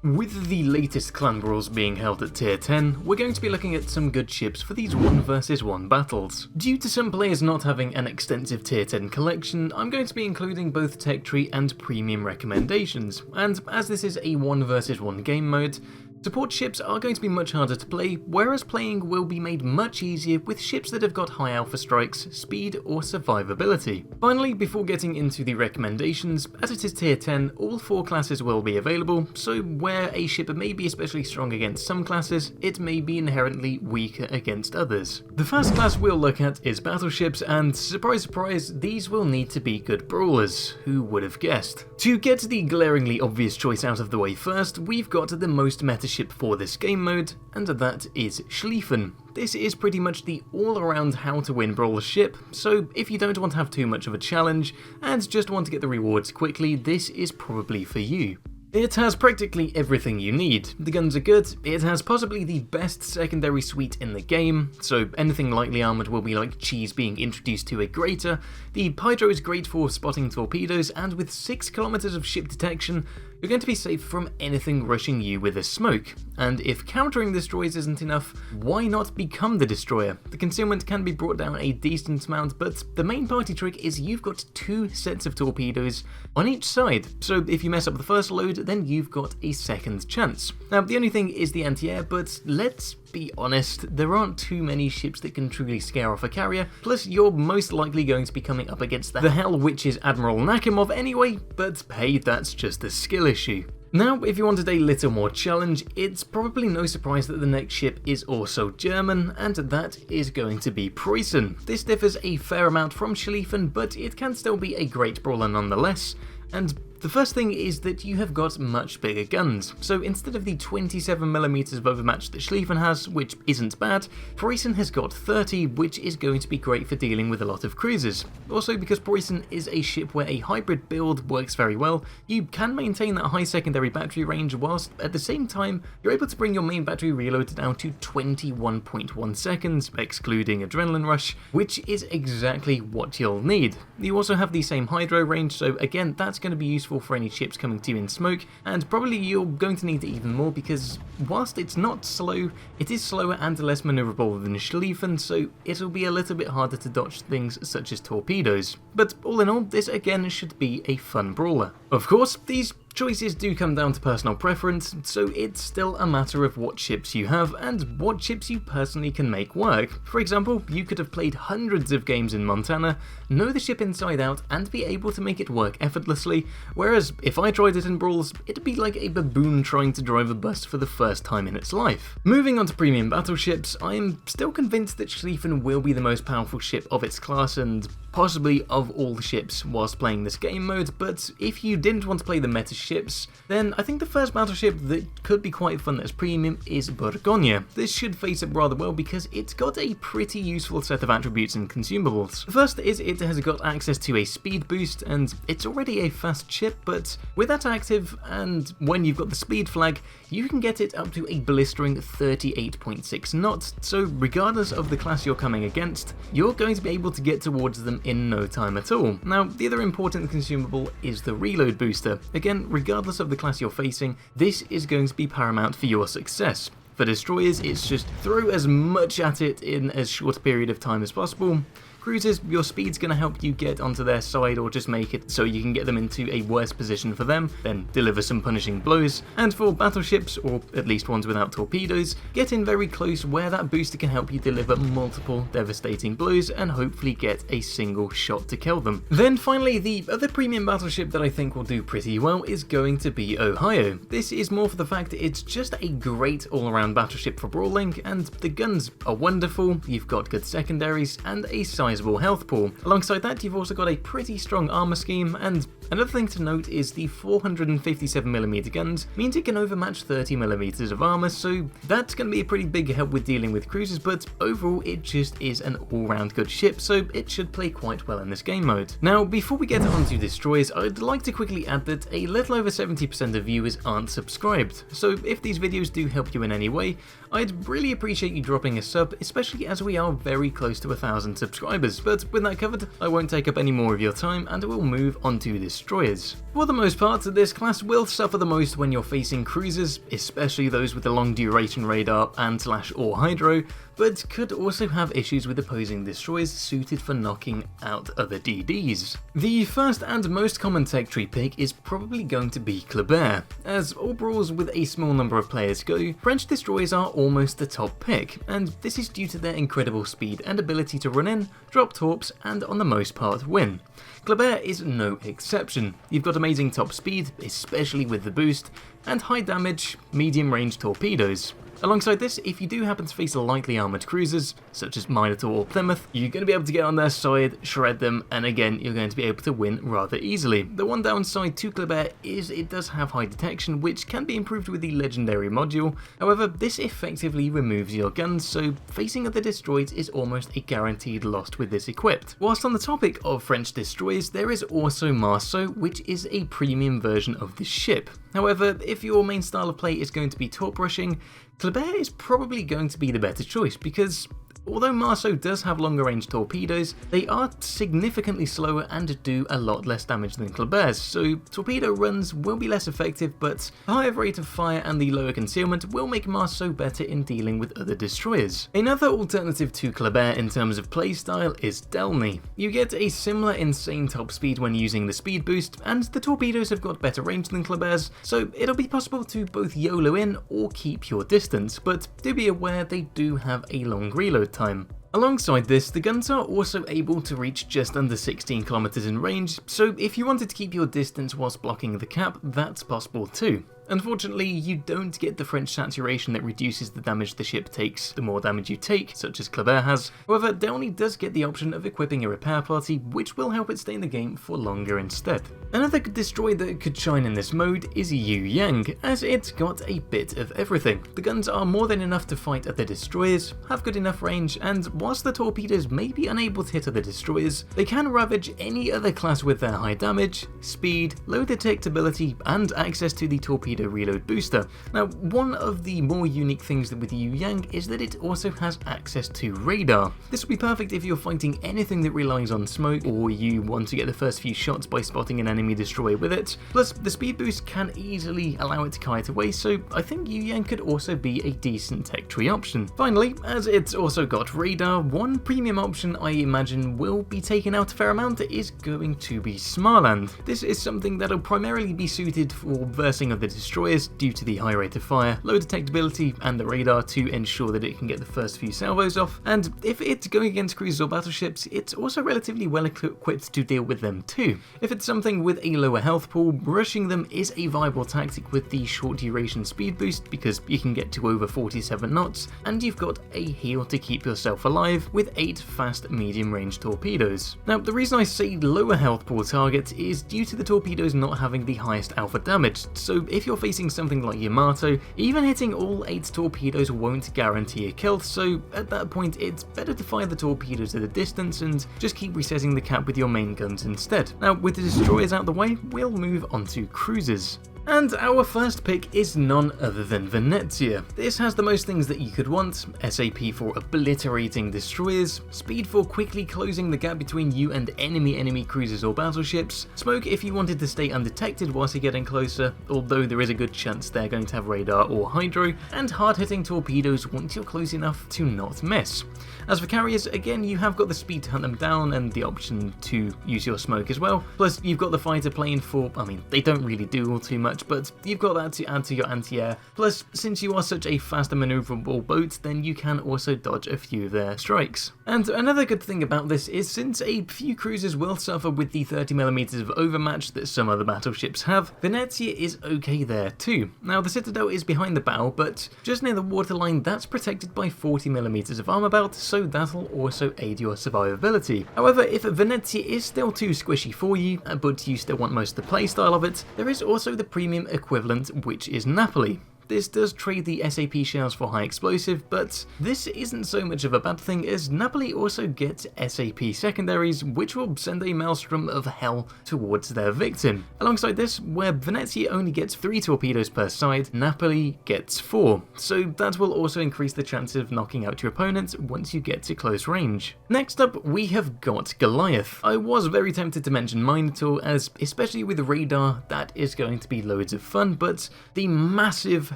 With the latest clan brawls being held at tier 10, we're going to be looking at some good ships for these 1 vs 1 battles. Due to some players not having an extensive tier 10 collection, I'm going to be including both tech tree and premium recommendations, and as this is a 1 vs 1 game mode, support ships are going to be much harder to play, whereas playing will be made much easier with ships that have got high alpha strikes, speed or survivability. Finally, before getting into the recommendations, as it is tier 10, all 4 classes will be available, so where a ship may be especially strong against some classes, it may be inherently weaker against others. The first class we'll look at is Battleships, and surprise surprise, these will need to be good brawlers. Who would have guessed? To get the glaringly obvious choice out of the way first, we've got the most meta ship for this game mode, and that is Schlieffen. This is pretty much the all-around how to win brawler ship, so if you don't want to have too much of a challenge and just want to get the rewards quickly, this is probably for you. It has practically everything you need. The guns are good, it has possibly the best secondary suite in the game, so anything lightly armoured will be like cheese being introduced to a grater. The hydro is great for spotting torpedoes, and with 6 kilometers of ship detection, you're going to be safe from anything rushing you with a smoke. And if countering destroyers isn't enough, why not become the destroyer? The concealment can be brought down a decent amount, but the main party trick is you've got 2 sets of torpedoes on each side, so if you mess up the first load, then you've got a second chance. Now, the only thing is the anti-air, but let's be honest, there aren't too many ships that can truly scare off a carrier, plus you're most likely going to be coming up against the hell which is Admiral Nakhimov anyway, but hey, that's just a skill issue. Now, if you wanted a little more challenge, it's probably no surprise that the next ship is also German, and that is going to be Preußen. This differs a fair amount from Schlieffen, but it can still be a great brawler nonetheless, and the first thing is that you have got much bigger guns. So instead of the 27mm of overmatch that Schlieffen has, which isn't bad, Preußen has got 30, which is going to be great for dealing with a lot of cruisers. Also, because Preußen is a ship where a hybrid build works very well, you can maintain that high secondary battery range whilst at the same time you're able to bring your main battery reload down to 21.1 seconds, excluding adrenaline rush, which is exactly what you'll need. You also have the same hydro range, so again that's going to be useful for any ships coming to you in smoke, and probably you're going to need it even more because whilst it's not slow, it is slower and less manoeuvrable than Schlieffen, so it'll be a little bit harder to dodge things such as torpedoes. But all in all, this again should be a fun brawler. Of course, these choices do come down to personal preference, so it's still a matter of what ships you have and what ships you personally can make work. For example, you could have played hundreds of games in Montana, know the ship inside out, and be able to make it work effortlessly, whereas if I tried it in Brawls, it'd be like a baboon trying to drive a bus for the first time in its life. Moving on to premium battleships, I'm still convinced that Schlieffen will be the most powerful ship of its class and possibly of all the ships whilst playing this game mode, but if you didn't want to play the meta ships, then I think the first battleship that could be quite fun as premium is Bourgogne. This should face up rather well because it's got a pretty useful set of attributes and consumables. The first is it has got access to a speed boost, and it's already a fast ship, but with that active and when you've got the speed flag, you can get it up to a blistering 38.6 knots, so regardless of the class you're coming against, you're going to be able to get towards them in no time at all. Now, the other important consumable is the reload booster. Again, regardless of the class you're facing, this is going to be paramount for your success. For destroyers, it's just throw as much at it in as short a period of time as possible. Cruisers, your speed's going to help you get onto their side or just make it so you can get them into a worse position for them, then deliver some punishing blows. And for battleships, or at least ones without torpedoes, get in very close where that booster can help you deliver multiple devastating blows and hopefully get a single shot to kill them. Then finally, the other premium battleship that I think will do pretty well is going to be Ohio. This is more for the fact that it's just a great all-around battleship for brawling, and the guns are wonderful, you've got good secondaries, and a sizable health pool. Alongside that, you've also got a pretty strong armor scheme, and another thing to note is the 457mm guns means it can overmatch 30mm of armor, so that's going to be a pretty big help with dealing with cruisers, but overall it just is an all-round good ship, so it should play quite well in this game mode. Now, before we get onto destroyers, I'd like to quickly add that a little over 70% of viewers aren't subscribed, so if these videos do help you in any way, I'd really appreciate you dropping a sub, especially as we are very close to 1,000 subscribers. subscribers, but with that covered, I won't take up any more of your time and we'll move on to destroyers. For the most part, this class will suffer the most when you're facing cruisers, especially those with the long duration radar and / or hydro, but could also have issues with opposing destroyers suited for knocking out other DDs. The first and most common tech tree pick is probably going to be Kleber. As all brawls with a small number of players go, French destroyers are almost the top pick, and this is due to their incredible speed and ability to run in, drop torps, and on the most part win. Kleber is no exception. You've got amazing top speed, especially with the boost, and high damage, medium range torpedoes. Alongside this, if you do happen to face lightly armoured cruisers, such as Minotaur or Plymouth, you're going to be able to get on their side, shred them, and again, you're going to be able to win rather easily. The one downside to Kleber is it does have high detection, which can be improved with the legendary module. However, this effectively removes your guns, so facing other destroyers is almost a guaranteed loss with this equipped. Whilst on the topic of French destroyers, there is also Marceau, which is a premium version of the ship. However, if your main style of play is going to be torp rushing, Kleber is probably going to be the better choice because although Marceau does have longer range torpedoes, they are significantly slower and do a lot less damage than Kleber's, so torpedo runs will be less effective, but the higher rate of fire and the lower concealment will make Marceau better in dealing with other destroyers. Another alternative to Kleber in terms of playstyle is Delny. You get a similar insane top speed when using the speed boost, and the torpedoes have got better range than Kleber's, so it'll be possible to both YOLO in or keep your distance, but do be aware they do have a long reload time. Alongside this, the guns are also able to reach just under 16 kilometers in range, so if you wanted to keep your distance whilst blocking the cap, that's possible too. Unfortunately, you don't get the French saturation that reduces the damage the ship takes the more damage you take, such as Kleber has. However, Delny does get the option of equipping a repair party, which will help it stay in the game for longer instead. Another destroyer that could shine in this mode is Yu Yang, as it's got a bit of everything. The guns are more than enough to fight other destroyers, have good enough range, and whilst the torpedoes may be unable to hit other destroyers, they can ravage any other class with their high damage, speed, low detectability, and access to the torpedo reload booster. Now, one of the more unique things with Yu Yang is that it also has access to radar. This will be perfect if you're fighting anything that relies on smoke, or you want to get the first few shots by spotting an enemy destroyer with it. Plus, the speed boost can easily allow it to kite away, so I think Yu Yang could also be a decent tech tree option. Finally, as it's also got radar, one premium option I imagine will be taken out a fair amount is going to be Smarland. This is something that'll primarily be suited for versing of the destroyers due to the high rate of fire, low detectability, and the radar to ensure that it can get the first few salvos off, and if it's going against cruisers or battleships, it's also relatively well equipped to deal with them too. If it's something with a lower health pool, rushing them is a viable tactic with the short duration speed boost because you can get to over 47 knots, and you've got a heal to keep yourself alive with 8 fast medium range torpedoes. Now, the reason I say lower health pool target is due to the torpedoes not having the highest alpha damage, so if you're facing something like Yamato, even hitting all 8 torpedoes won't guarantee a kill, so at that point it's better to fire the torpedoes at a distance and just keep resetting the cap with your main guns instead. Now, with the destroyers out the way, we'll move on to cruisers. And our first pick is none other than Venezia. This has the most things that you could want: SAP for obliterating destroyers, speed for quickly closing the gap between you and enemy cruisers or battleships, smoke if you wanted to stay undetected whilst you're getting closer, although there is a good chance they're going to have radar or hydro, and hard-hitting torpedoes once you're close enough to not miss. As for carriers, again, you have got the speed to hunt them down and the option to use your smoke as well, plus you've got the fighter plane for, I mean, they don't really do all too much, but you've got that to add to your anti-air. Plus, since you are such a fast and maneuverable boat, then you can also dodge a few of their strikes. And another good thing about this is since a few cruisers will suffer with the 30mm of overmatch that some other battleships have, Venezia is okay there too. Now, the Citadel is behind the bow, but just near the waterline, that's protected by 40mm of armor belt, so that'll also aid your survivability. However, if Venezia is still too squishy for you, but you still want most of the playstyle of it, there is also the premium equivalent, which is Napoli. this does trade the SAP shells for high explosive, but this isn't so much of a bad thing as Napoli also gets SAP secondaries, which will send a maelstrom of hell towards their victim. Alongside this, where Venezia only gets 3 torpedoes per side, Napoli gets 4, so that will also increase the chance of knocking out your opponent once you get to close range. Next up, we have got Goliath. I was very tempted to mention Minotaur, as especially with radar, that is going to be loads of fun, but the massive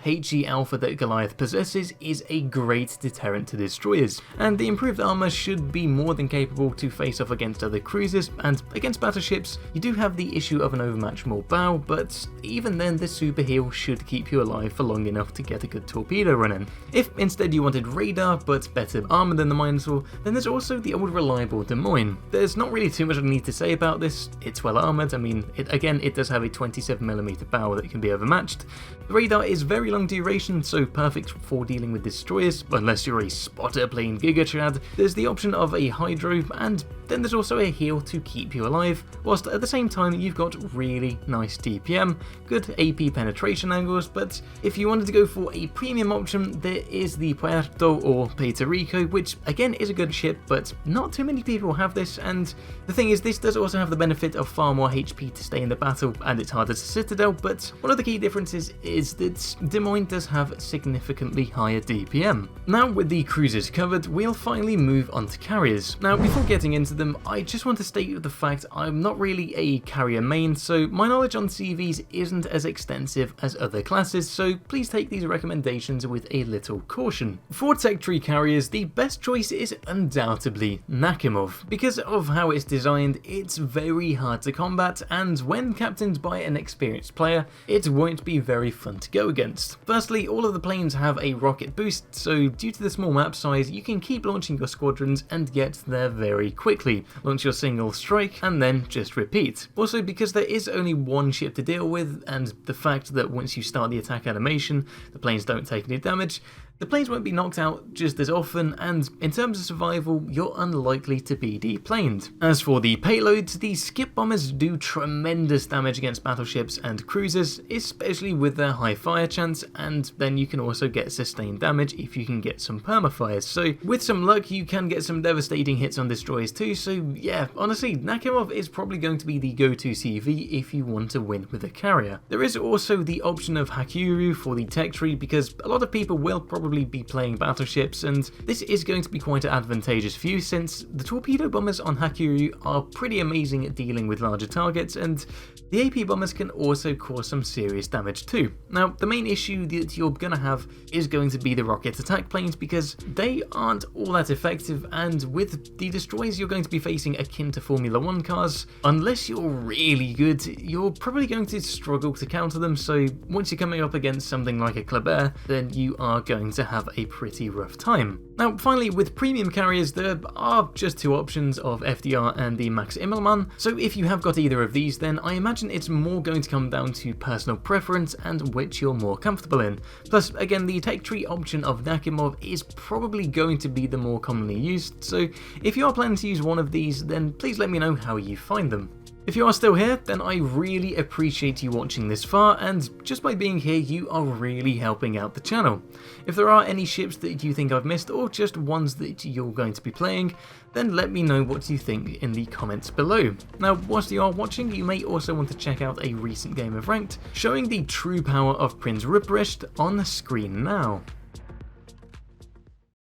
HE alpha that Goliath possesses is a great deterrent to destroyers, and the improved armor should be more than capable to face off against other cruisers, and against battleships, you do have the issue of an overmatched more bow, but even then the super heal should keep you alive for long enough to get a good torpedo run in. If instead you wanted radar but better armor than the Minotaur, then there's also the old reliable Des Moines. There's not really too much I need to say about this. It's well armored. I mean, it does have a 27mm bow that can be overmatched. The radar is very long duration, so perfect for dealing with destroyers, unless you're a spotter playing Giga Chad. There's the option of a hydro, and then there's also a heal to keep you alive, whilst at the same time you've got really nice DPM, good AP penetration angles, but if you wanted to go for a premium option, there is the Puerto or Puerto Rico, which again is a good ship, but not too many people have this, and the thing is, this does also have the benefit of far more HP to stay in the battle, and it's harder to citadel, but one of the key differences is that Des Moines does have significantly higher DPM. Now with the cruisers covered, we'll finally move on to carriers. Now before getting into them, I just want to state the fact I'm not really a carrier main, so my knowledge on CVs isn't as extensive as other classes, so please take these recommendations with a little caution. For tech tree carriers, the best choice is undoubtedly Nakhimov. Because of how it's designed, it's very hard to combat, and when captained by an experienced player, it won't be very fun to go against. Firstly, all of the planes have a rocket boost, so due to the small map size, you can keep launching your squadrons and get there very quickly. Launch your single strike and then just repeat. Also, because there is only one ship to deal with, and the fact that once you start the attack animation, the planes don't take any damage, the planes won't be knocked out just as often, and in terms of survival, you're unlikely to be deplaned. As for the payloads, the skip bombers do tremendous damage against battleships and cruisers, especially with their high fire chance, and then you can also get sustained damage if you can get some permafires. So with some luck, you can get some devastating hits on destroyers too, so yeah, honestly, Nakhimov is probably going to be the go-to CV if you want to win with a carrier. There is also the option of Hakuryu for the tech tree, because a lot of people will probably be playing battleships, and this is going to be quite advantageous for you since the torpedo bombers on Hakuryu are pretty amazing at dealing with larger targets, and the AP bombers can also cause some serious damage too. Now, the main issue that you're going to have is going to be the rocket attack planes, because they aren't all that effective, and with the destroyers you're going to be facing akin to Formula 1 cars, unless you're really good, you're probably going to struggle to counter them, so once you're coming up against something like a Kleber, then you are going to have a pretty rough time. Now finally, with premium carriers, there are just 2 options of FDR and the Max Immelmann, so if you have got either of these, then I imagine it's more going to come down to personal preference and which you're more comfortable in. Plus, again, the tech tree option of Nakhimov is probably going to be the more commonly used, so if you are planning to use one of these, then please let me know how you find them. If you are still here, then I really appreciate you watching this far, and just by being here you are really helping out the channel. If there are any ships that you think I've missed, or just ones that you're going to be playing, then let me know what you think in the comments below. Now whilst you are watching, you may also want to check out a recent game of Ranked, showing the true power of Prince Ruprecht on the screen now.